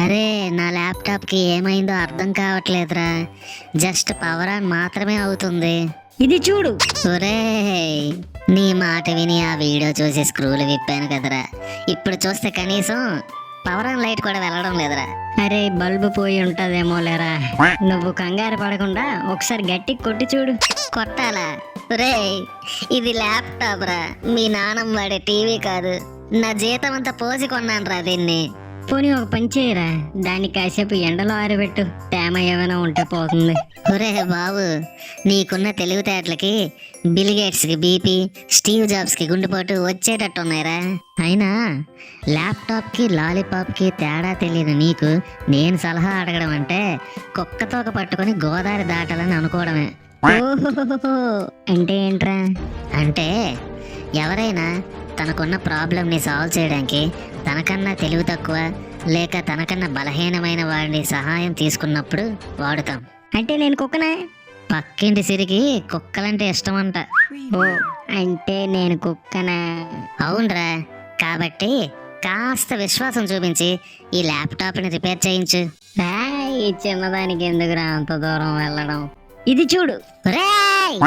అరే నా ల్యాప్టాప్కి ఏమైందో అర్థం కావట్లేదురా. జస్ట్ పవర్ ఆన్ మాత్రమే అవుతుంది. ఇది చూడు. ఒరేయ్, నీ మాట విని ఆ వీడియో చూసి స్క్రూలు విప్పాను కదరా. ఇప్పుడు చూస్తే కనీసం పవర్ ఆన్ లైట్ కూడా వెళ్ళడం లేదురా. అరే బల్బు పోయి ఉంటదేమో లేరా. నువ్వు కంగారు పడకుండా ఒకసారి గట్టి కొట్టి చూడు. కొట్టాలా? ఒరేయ్, ఇది ల్యాప్టాప్ రా, మీ నాన్నమ్మ వాడే టీవీ కాదు. నా జీతం అంతా పోసి కొన్నాను రా దీన్ని. పోనీ ఒక పని చేయరా, దాన్ని కాసేపు ఎండలో ఆరబెట్టు, తేమ ఏమైనా ఉంటే పోతుంది. ఒరే బాబు, నీకున్న తెలివితేటలకి బిల్ గేట్స్కి బీపీ, స్టీవ్ జాబ్స్కి గుండెపోటు వచ్చేటట్టు ఉన్నాయిరా. అయినా ల్యాప్టాప్కి లాలీపాప్కి తేడా తెలియదు నీకు నేను సలహా అడగడం అంటే కుక్కతోక పట్టుకొని గోదావరి దాటాలని అనుకోవడమే. ఓహో, అంటే ఏంట్రా? అంటే ఎవరైనా తనకున్న ప్రాబ్లంని సాల్వ్ చేయడానికి తనకన్నా తెలివి తక్కువ లేక తనకన్నా బలహీనమైన వాడిని సహాయం తీసుకున్నప్పుడు వాడుతాం. అంటే నేను కుక్కనా? పక్కింటి సిరికి కుక్కలంటే ఇష్టం అంట. ఓ, అంటే నేను కుక్కనా? అవునరా, కాబట్టి కాస్త విశ్వాసం చూపించి ఈ ల్యాప్టాప్ని రిపేర్ చేయించు. ఈ చిన్నదానికి ఎందుకురా అంత దూరం వెళ్ళడం? ఇది చూడు. ఒరేయ్!